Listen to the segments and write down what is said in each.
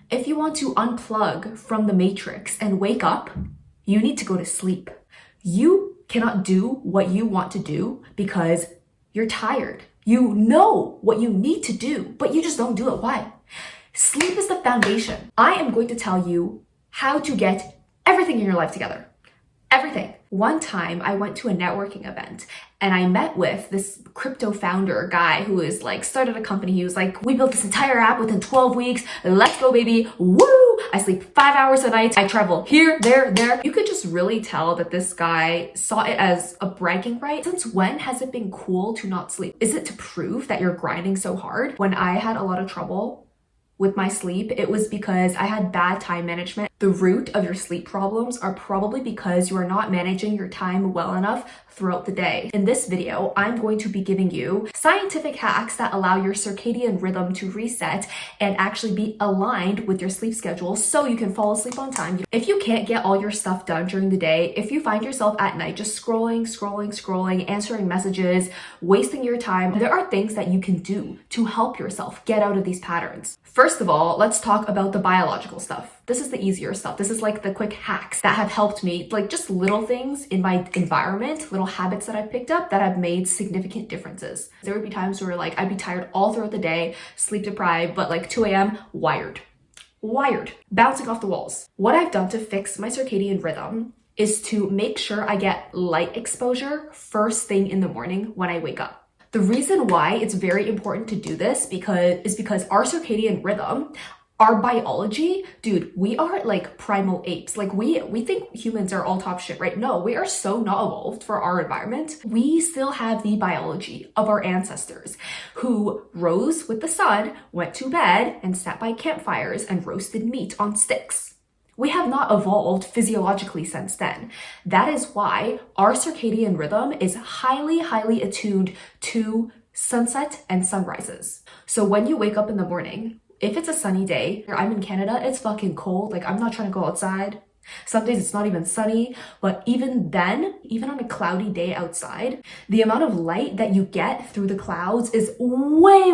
If you want to unplug from the matrix and wake up, you need to go to sleep. You cannot do what you want to do because you're tired. You know what you need to do, but you just don't do it. Why? Sleep is the foundation. I am going to tell you how to get everything in your life together. Everything. One time I went to a networking event and I met with this crypto founder guy who is like started a company. He was like, we built this entire app within 12 weeks. Let's go, baby. Woo! I sleep 5 hours a night. I travel here, there. You could just really tell that this guy saw it as a bragging right. Since when has it been cool to not sleep? Is it to prove that you're grinding so hard? When I had a lot of trouble with my sleep, it was because I had bad time management. The root of your sleep problems are probably because you are not managing your time well enough throughout the day. In this video, I'm going to be giving you scientific hacks that allow your circadian rhythm to reset and actually be aligned with your sleep schedule so you can fall asleep on time. If you can't get all your stuff done during the day, if you find yourself at night just scrolling, answering messages, wasting your time, there are things that you can do to help yourself get out of these patterns. First of all, let's talk about the biological stuff. This is the easier stuff. This is like the quick hacks that have helped me, like just little things in my environment, little habits that I've picked up that have made significant differences. There would be times where like I'd be tired all throughout the day, sleep deprived, but like 2 a.m. wired, bouncing off the walls. What I've done to fix my circadian rhythm is to make sure I get light exposure first thing in the morning when I wake up. The reason why it's very important to do this is because our circadian rhythm, our biology, dude, we are like primal apes. Like we think humans are all top shit, right? No, we are so not evolved for our environment. We still have the biology of our ancestors who rose with the sun, went to bed, and sat by campfires and roasted meat on sticks. We have not evolved physiologically since then. That is why our circadian rhythm is highly attuned to sunset and sunrises. So when you wake up in the morning, if it's a sunny day, I'm in Canada, it's fucking cold. Like I'm not trying to go outside. Some days it's not even sunny, but even then, even on a cloudy day outside, the amount of light that you get through the clouds is way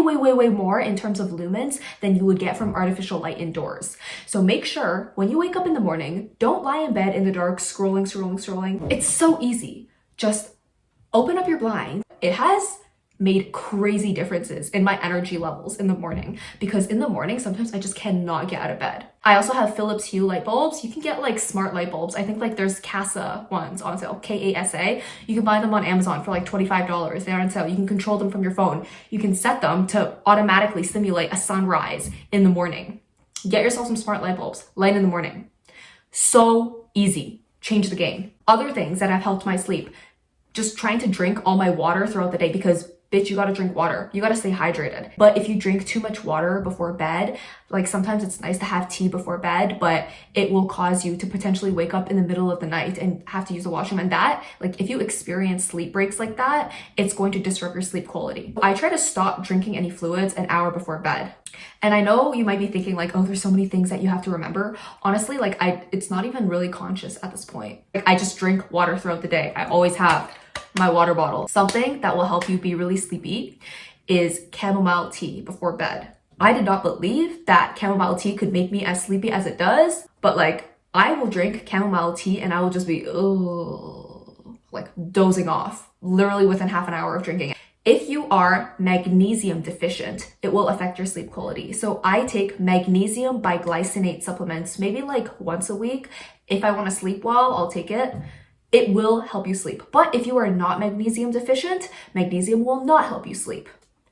more in terms of lumens than you would get from artificial light indoors. So make sure when you wake up in the morning, don't lie in bed in the dark, scrolling. It's so easy. Just open up your blind. It has made crazy differences in my energy levels in the morning because in the morning sometimes I just cannot get out of bed. I also have Philips Hue light bulbs. You can get like smart light bulbs. I think like there's Casa ones on sale, Kasa. You can buy them on Amazon for like $25. They're on sale. You can control them from your phone. You can set them to automatically simulate a sunrise in the morning. Get yourself some smart light bulbs, light in the morning. So easy. Change the game. Other things that have helped my sleep, just trying to drink all my water throughout the day because bitch, you gotta drink water. You gotta stay hydrated. But if you drink too much water before bed, like sometimes it's nice to have tea before bed, but it will cause you to potentially wake up in the middle of the night and have to use the washroom. And that, like if you experience sleep breaks like that, it's going to disrupt your sleep quality. I try to stop drinking any fluids an hour before bed. And I know you might be thinking like, oh, there's so many things that you have to remember. Honestly, like it's not even really conscious at this point. Like I just drink water throughout the day. I always have my water bottle. Something that will help you be really sleepy is chamomile tea before bed. I did not believe that chamomile tea could make me as sleepy as it does, but like I will drink chamomile tea and I will just be like dozing off literally within half an hour of drinking it. If you are magnesium deficient, it will affect your sleep quality. So I take magnesium biglycinate supplements maybe like once a week. If I want to sleep well, I'll take it. It will help you sleep. But if you are not magnesium deficient, magnesium will not help you sleep.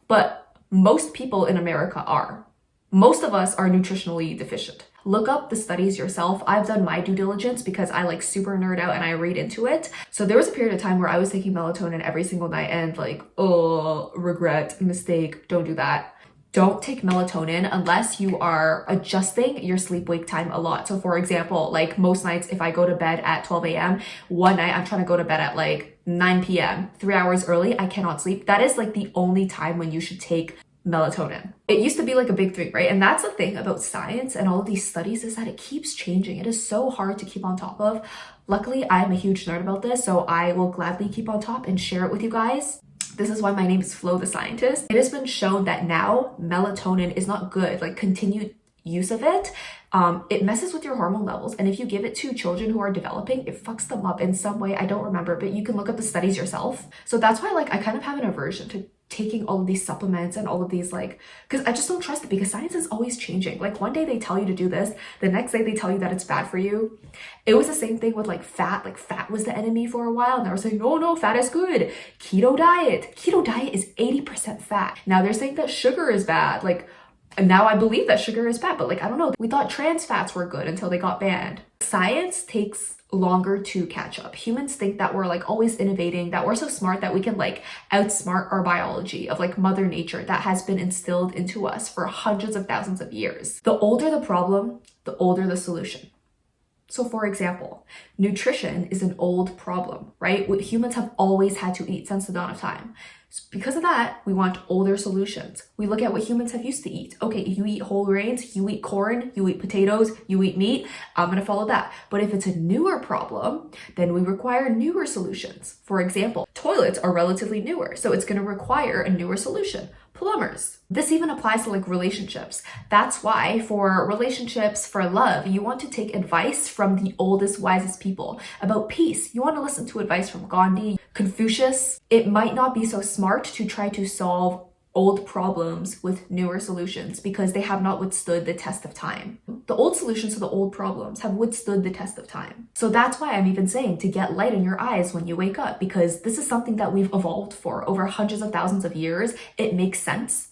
But most people in America are. Most of us are nutritionally deficient. Look up the studies yourself. I've done my due diligence because I like super nerd out and I read into it. So there was a period of time where I was taking melatonin every single night and like, oh, regret, mistake, don't do that. Don't take melatonin unless you are adjusting your sleep-wake time a lot. So for example, like most nights, if I go to bed at 12 a.m., one night I'm trying to go to bed at like 9 p.m., 3 hours early, I cannot sleep. That is like the only time when you should take melatonin. It used to be like a big thing, right? And that's the thing about science and all of these studies is that it keeps changing. It is so hard to keep on top of. Luckily, I'm a huge nerd about this, so I will gladly keep on top and share it with you guys. This is why my name is Flo the Scientist. It has been shown that now melatonin is not good. Like continued use of it, it messes with your hormone levels. And if you give it to children who are developing, it fucks them up in some way. I don't remember, but you can look up the studies yourself. So that's why like I kind of have an aversion to taking all of these supplements and all of these because I just don't trust it, because science is always changing. Like one day they tell you to do this, the next day they tell you that it's bad for you. It was the same thing with fat. Like fat was the enemy for a while, and they were saying, no, fat is good. Keto diet is 80% fat. Now they're saying that sugar is bad. And now I believe that sugar is bad, but I don't know. We thought trans fats were good until they got banned. Science takes longer to catch up. Humans think that we're always innovating, that we're so smart that we can outsmart our biology of mother nature that has been instilled into us for hundreds of thousands of years. The older the problem, the older the solution. So for example, nutrition is an old problem, right? Humans have always had to eat since the dawn of time. So because of that, we want older solutions. We look at what humans have used to eat. Okay, you eat whole grains, you eat corn, you eat potatoes, you eat meat. I'm gonna follow that. But if it's a newer problem, then we require newer solutions. For example, toilets are relatively newer, so it's gonna require a newer solution. Plumbers. This even applies to relationships. That's why for relationships, for love, you want to take advice from the oldest, wisest people. About peace, you want to listen to advice from Gandhi, Confucius. It might not be so smart to try to solve old problems with newer solutions because they have not withstood the test of time. The old solutions to the old problems have withstood the test of time. So that's why I'm even saying to get light in your eyes when you wake up, because this is something that we've evolved for over hundreds of thousands of years. It makes sense.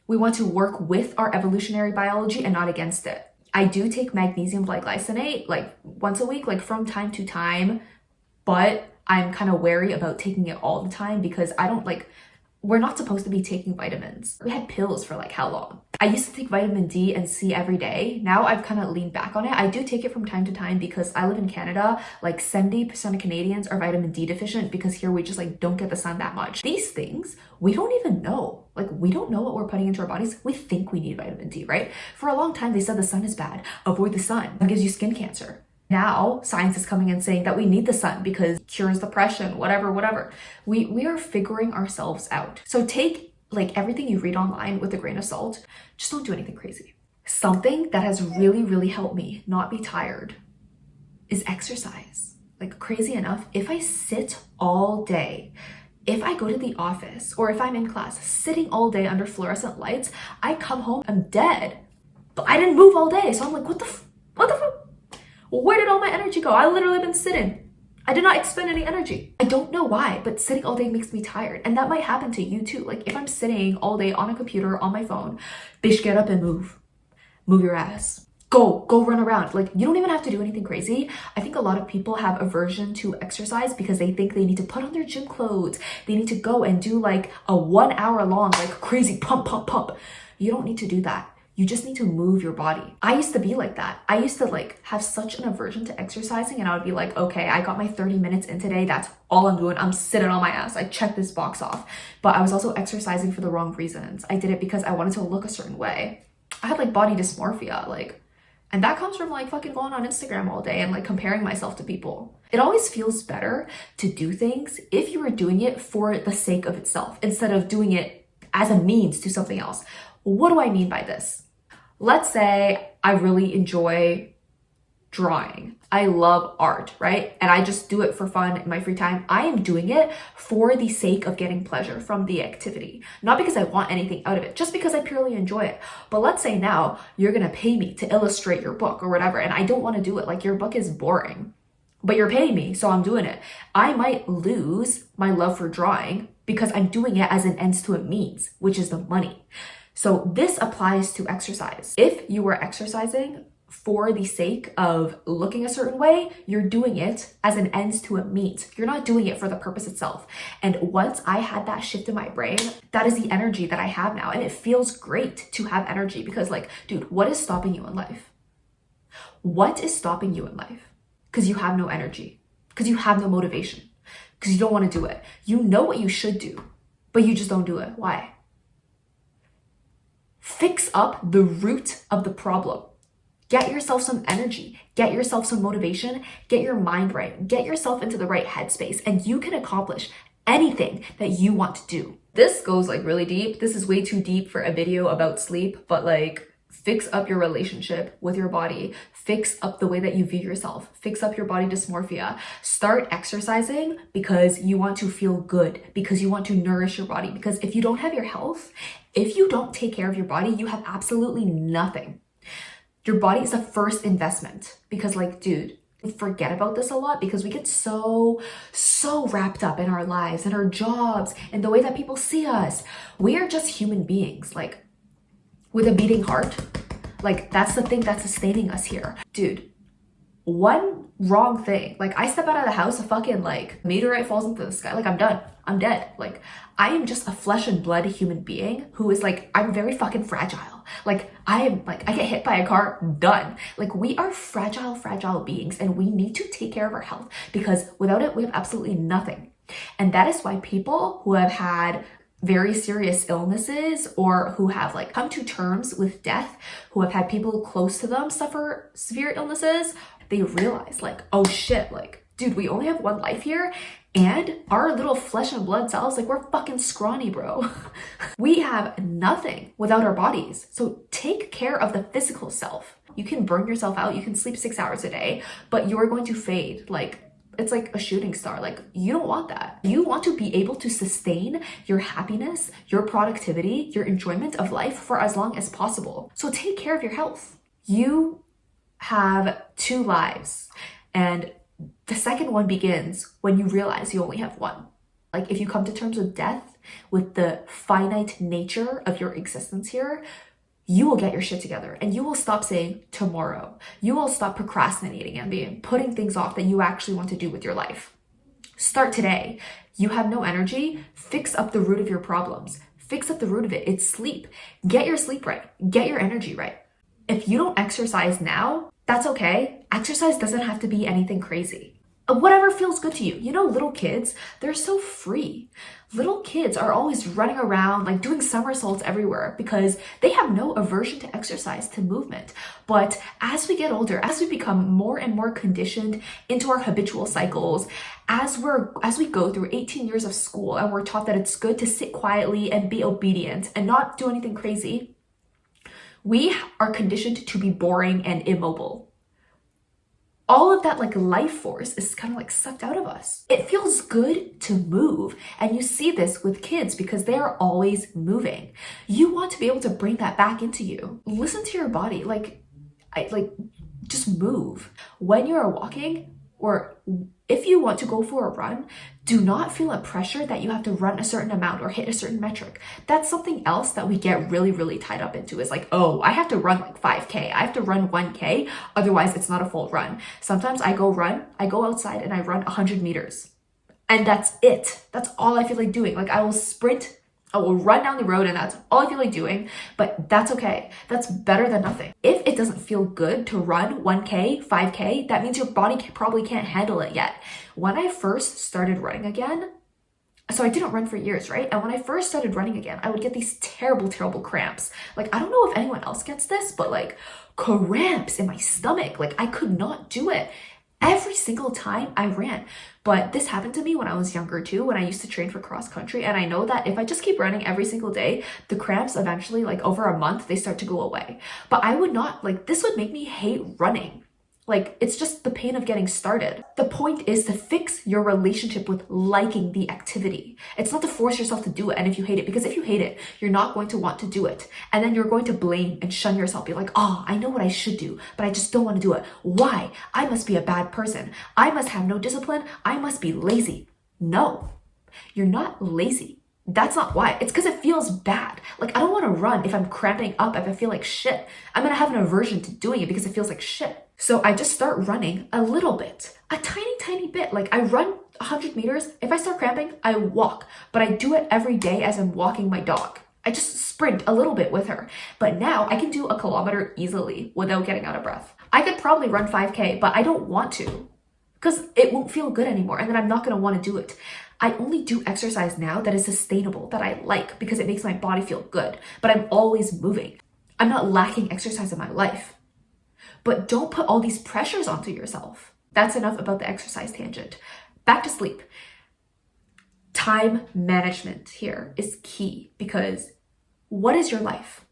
We want to work with our evolutionary biology and not against it. I do take magnesium glycinate once a week, from time to time, but I'm kind of wary about taking it all the time because I don't we're not supposed to be taking vitamins. We had pills for how long? I used to take vitamin D and C every day. Now I've kind of leaned back on it. I do take it from time to time because I live in Canada. 70% of Canadians are vitamin D deficient because here we just don't get the sun that much. These things, we don't even know. We don't know what we're putting into our bodies. We think we need vitamin D, right? For a long time, they said the sun is bad. Avoid the sun. It gives you skin cancer. Now science is coming and saying that we need the sun because it cures depression, whatever. We are figuring ourselves out. So take everything you read online with a grain of salt. Just don't do anything crazy. Something that has really, really helped me not be tired is exercise. Crazy enough, if I sit all day, if I go to the office or if I'm in class sitting all day under fluorescent lights, I come home, I'm dead. But I didn't move all day. So I'm what the fuck? Where did all my energy go? I literally been sitting. I did not expend any energy. I don't know why, but sitting all day makes me tired. And that might happen to you too. If I'm sitting all day on a computer, on my phone, bitch, get up and move. Move your ass. Go run around. You don't even have to do anything crazy. I think a lot of people have aversion to exercise because they think they need to put on their gym clothes. They need to go and do a 1 hour long, crazy pump. You don't need to do that. You just need to move your body. I used to be like that. I used to have such an aversion to exercising, and I would be okay, I got my 30 minutes in today. That's all I'm doing. I'm sitting on my ass. I checked this box off. But I was also exercising for the wrong reasons. I did it because I wanted to look a certain way. I had body dysmorphia, and that comes from fucking going on Instagram all day and comparing myself to people. It always feels better to do things if you are doing it for the sake of itself instead of doing it as a means to something else. What do I mean by this? Let's say I really enjoy drawing. I love art, right? And I just do it for fun in my free time. I am doing it for the sake of getting pleasure from the activity, not because I want anything out of it, just because I purely enjoy it. But let's say now you're gonna pay me to illustrate your book or whatever, and I don't want to do it. Your book is boring, but you're paying me, so I'm doing it. I might lose my love for drawing because I'm doing it as an ends to a means, which is the money. So this applies to exercise. If you are exercising for the sake of looking a certain way, you're doing it as an ends to a means. You're not doing it for the purpose itself. And once I had that shift in my brain, that is the energy that I have now. And it feels great to have energy because dude, what is stopping you in life? What is stopping you in life? Because you have no energy, because you have no motivation, because you don't want to do it. You know what you should do, but you just don't do it. Why? Fix up the root of the problem. Get yourself some energy, get yourself some motivation, get your mind right, get yourself into the right headspace, and you can accomplish anything that you want to do. This goes really deep. This is way too deep for a video about sleep, but fix up your relationship with your body, fix up the way that you view yourself, fix up your body dysmorphia. Start exercising because you want to feel good, because you want to nourish your body. Because if you don't have your health, if you don't take care of your body, you have absolutely nothing. Your body is the first investment. Because like, dude, we forget about this a lot because we get so wrapped up in our lives and our jobs and the way that people see us. We are just human beings, like with a beating heart. Like that's the thing that's sustaining us here. Dude, one wrong thing, like I step out of the house, a fucking like meteorite falls into the sky, like I'm done. I'm dead. Like I am just a flesh and blood human being who is like, I'm very fucking fragile. Like I get hit by a car, done. Like we are fragile beings and we need to take care of our health because without it, we have absolutely nothing. And that is why people who have had very serious illnesses or who have like come to terms with death, who have had people close to them suffer severe illnesses, they realize like, oh shit, like, dude, we only have one life here and our little flesh and blood cells, like we're fucking scrawny, bro. We have nothing without our bodies. So take care of the physical self. You can burn yourself out. You can sleep 6 hours a day, but you're going to fade. Like it's like a shooting star. Like you don't want that. You want to be able to sustain your happiness, your productivity, your enjoyment of life for as long as possible. So take care of your health. You have 2 lives and the second one begins when you realize you only have one. Like if you come to terms with death, with the finite nature of your existence here, you will get your shit together and you will stop saying tomorrow. You will stop procrastinating and putting things off that you actually want to do with your life. Start today. You have no energy. Fix up the root of your problems. Fix up the root of it. It's sleep. Get your sleep right. Get your energy right. If you don't exercise now, that's okay. Exercise doesn't have to be anything crazy. Whatever feels good to you. You know, little kids, they're so free. Little kids are always running around, like doing somersaults everywhere because they have no aversion to exercise, to movement. But as we get older, as we become more and more conditioned into our habitual cycles, as we go through 18 years of school and we're taught that it's good to sit quietly and be obedient and not do anything crazy, we are conditioned to be boring and immobile. All of that like life force is kind of like sucked out of us. It feels good to move. And you see this with kids because they are always moving. You want to be able to bring that back into you. Listen to your body. Just move. When you are walking or if you want to go for a run, do not feel a pressure that you have to run a certain amount or hit a certain metric. That's something else that we get really, really tied up into is like, oh, I have to run like 5K. I have to run 1K. Otherwise, it's not a full run. Sometimes I go outside and I run 100 meters. And that's it. That's all I feel like doing. Like I will sprint, I will run down the road and that's all I feel like doing, but that's okay. That's better than nothing. If it doesn't feel good to run 1K, 5K, that means your body probably can't handle it yet. When I first started running again, so I didn't run for years, right? And when I first started running again, I would get these terrible, terrible cramps. Like, I don't know if anyone else gets this, but like cramps in my stomach. Like I could not do it every single time I ran. But this happened to me when I was younger too, when I used to train for cross country. And I know that if I just keep running every single day, the cramps eventually, like over a month, they start to go away. But I would not, like, this would make me hate running. Like, it's just the pain of getting started. The point is to fix your relationship with liking the activity. It's not to force yourself to do it. And if you hate it, because if you hate it, you're not going to want to do it. And then you're going to blame and shun yourself. Be like, oh, I know what I should do, but I just don't want to do it. Why? I must be a bad person. I must have no discipline. I must be lazy. No, you're not lazy. That's not why. It's because it feels bad. Like, I don't want to run if I'm cramping up, if I feel like shit. I'm going to have an aversion to doing it because it feels like shit. So I just start running a little bit, a tiny, tiny bit. Like I run 100 meters. If I start cramping, I walk, but I do it every day as I'm walking my dog. I just sprint a little bit with her. But now I can do a kilometer easily without getting out of breath. I could probably run 5K, but I don't want to because it won't feel good anymore. And then I'm not going to want to do it. I only do exercise now that is sustainable, that I like because it makes my body feel good, but I'm always moving. I'm not lacking exercise in my life. But don't put all these pressures onto yourself. That's enough about the exercise tangent. Back to sleep. Time management here is key because what is your life?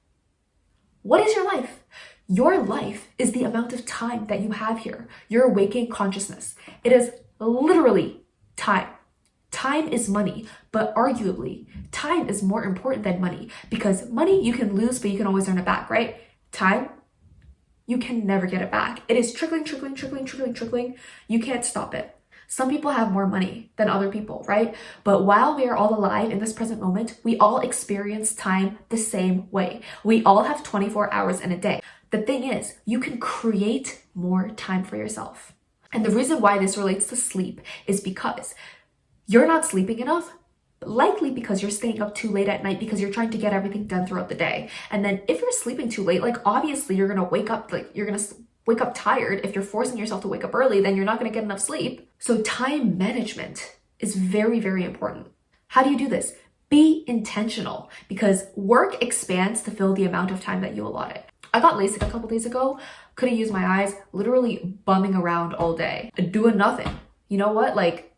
What is your life? Your life is the amount of time that you have here. Your waking consciousness. It is literally time. Time is money, but arguably, time is more important than money, because money you can lose, but you can always earn it back, right? Time, you can never get it back. It is trickling, trickling, trickling, trickling, trickling. You can't stop it. Some people have more money than other people, right? But while we are all alive in this present moment, we all experience time the same way. We all have 24 hours in a day. The thing is, you can create more time for yourself. And the reason why this relates to sleep is because you're not sleeping enough, likely because you're staying up too late at night because you're trying to get everything done throughout the day. And then if you're sleeping too late, like obviously you're gonna wake up, wake up tired. If you're forcing yourself to wake up early, then you're not gonna get enough sleep. So time management is very, very important. How do you do this? Be intentional, because work expands to fill the amount of time that you allot it. I got LASIK a couple days ago, couldn't use my eyes, literally bumming around all day, doing nothing. You know what? Like,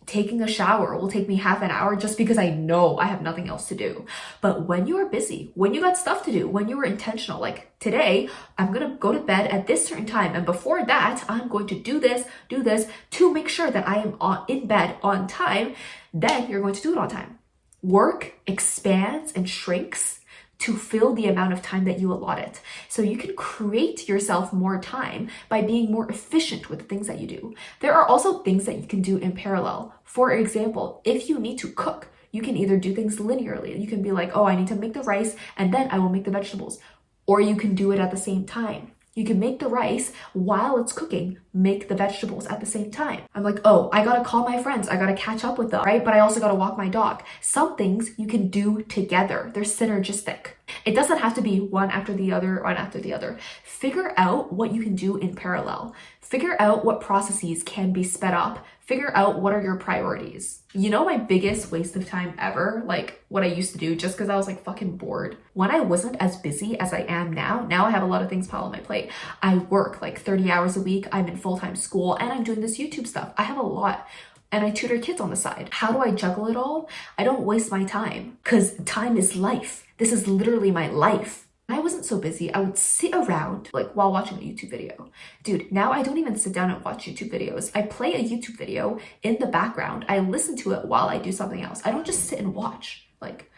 taking a shower will take me half an hour just because I know I have nothing else to do. But when you are busy, when you got stuff to do, when you were intentional, like today, I'm gonna go to bed at this certain time, and before that, I'm going to do this to make sure that I am in bed on time, then you're going to do it on time. Work expands and shrinks to fill the amount of time that you allot it. So you can create yourself more time by being more efficient with the things that you do. There are also things that you can do in parallel. For example, if you need to cook, you can either do things linearly. You can be like, oh, I need to make the rice and then I will make the vegetables. Or you can do it at the same time. You can make the rice while it's cooking, make the vegetables at the same time. I'm like, oh, I gotta call my friends. I gotta catch up with them, right? But I also gotta walk my dog. Some things you can do together. They're synergistic. It doesn't have to be one after the other, one after the other. Figure out what you can do in parallel. Figure out what processes can be sped up. Figure out what are your priorities. You know, my biggest waste of time ever, like what I used to do just because I was like fucking bored. When I wasn't as busy as I am now I have a lot of things piled on my plate. I work like 30 hours a week. I'm in full-time school and I'm doing this YouTube stuff. I have a lot. And I tutor kids on the side. How do I juggle it all? I don't waste my time, because time is life. This is literally my life. When I wasn't so busy, I would sit around like while watching a YouTube video. Dude, now I don't even sit down and watch YouTube videos. I play a YouTube video in the background. I listen to it while I do something else. I don't just sit and watch. Like,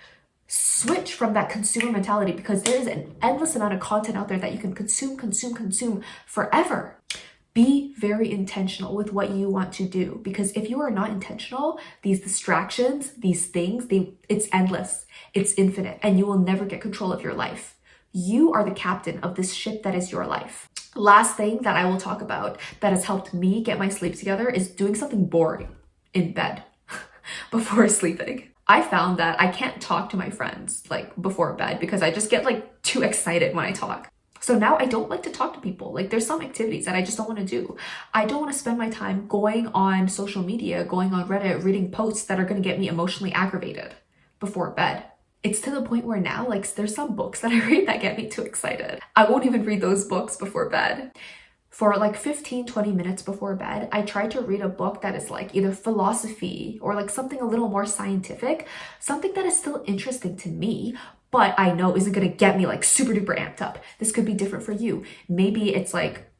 switch from that consumer mentality, because there is an endless amount of content out there that you can consume forever. Be very intentional with what you want to do, because if you are not intentional, these distractions, these things, it's endless, it's infinite, and you will never get control of your life. You are the captain of this ship that is your life. Last thing that I will talk about that has helped me get my sleep together is doing something boring in bed before sleeping. I found that I can't talk to my friends like before bed because I just get like too excited when I talk. So now I don't like to talk to people. Like, there's some activities that I just don't want to do. I don't want to spend my time going on social media, going on Reddit, reading posts that are going to get me emotionally aggravated before bed. It's to the point where now, like, there's some books that I read that get me too excited. I won't even read those books before bed. For like 15-20 minutes before bed, I try to read a book that is like either philosophy or like something a little more scientific, something that is still interesting to me, but I know isn't gonna get me like super duper amped up. This could be different for you. Maybe it's like,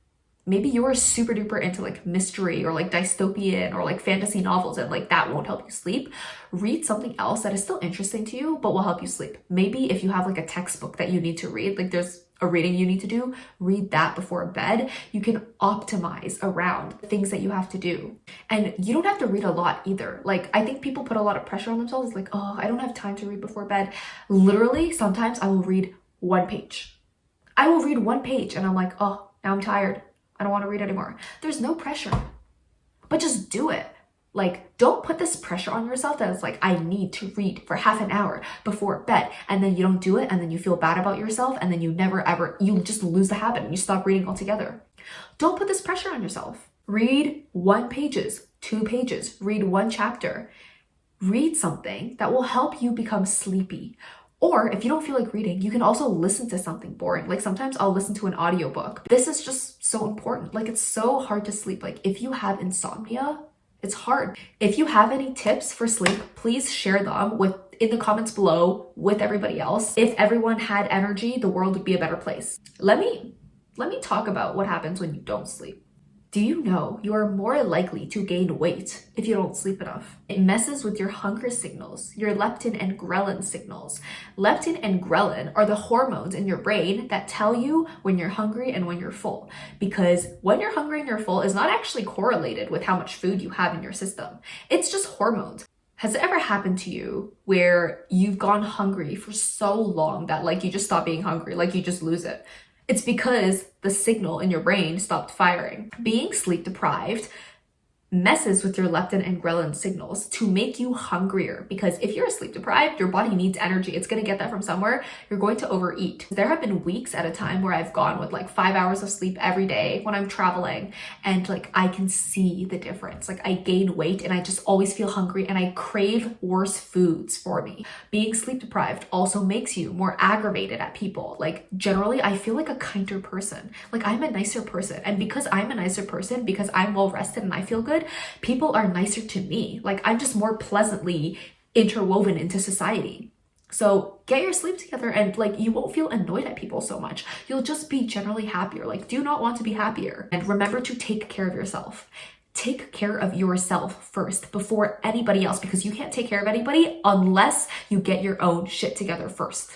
maybe you're super duper into like mystery or like dystopian or like fantasy novels, and like that won't help you sleep. Read something else that is still interesting to you, but will help you sleep. Maybe if you have like a textbook that you need to read, like there's a reading you need to do, read that before bed. You can optimize around the things that you have to do. And you don't have to read a lot either. Like, I think people put a lot of pressure on themselves. It's like, oh, I don't have time to read before bed. Literally, sometimes I will read one page. I will read one page and I'm like, oh, now I'm tired. I don't want to read anymore. There's no pressure, but just do it. Like, don't put this pressure on yourself that it's like, I need to read for half an hour before bed, and then you don't do it, and then you feel bad about yourself, and then you never ever, you just lose the habit and you stop reading altogether. Don't put this pressure on yourself. Read 1 page, 2 pages, read 1 chapter. Read something that will help you become sleepy. Or if you don't feel like reading, you can also listen to something boring. Like, sometimes I'll listen to an audiobook. This is just so important. Like, it's so hard to sleep. Like, if you have insomnia, it's hard. If you have any tips for sleep, please share them with in the comments below with everybody else. If everyone had energy, the world would be a better place. Let me talk about what happens when you don't sleep. Do you know you are more likely to gain weight if you don't sleep enough? It messes with your hunger signals, your leptin and ghrelin signals. Leptin and ghrelin are the hormones in your brain that tell you when you're hungry and when you're full. Because when you're hungry and you're full is not actually correlated with how much food you have in your system. It's just hormones. Has it ever happened to you where you've gone hungry for so long that like you just stop being hungry, like you just lose it? It's because the signal in your brain stopped firing. Being sleep deprived messes with your leptin and ghrelin signals to make you hungrier, because if you're sleep deprived, your body needs energy. It's going to get that from somewhere. You're going to overeat. There have been weeks at a time where I've gone with like 5 hours of sleep every day when I'm traveling, and like I can see the difference. Like I gain weight and I just always feel hungry and I crave worse foods for me. Being sleep deprived also makes you more aggravated at people. Like generally I feel like a kinder person. Like I'm a nicer person, and because I'm a nicer person, because I'm well rested and I feel good, people are nicer to me. Like I'm just more pleasantly interwoven into society. So get your sleep together, and like you won't feel annoyed at people so much. You'll just be generally happier. Like, do you not want to be happier? And remember to take care of yourself. Take care of yourself first before anybody else, because you can't take care of anybody unless you get your own shit together first.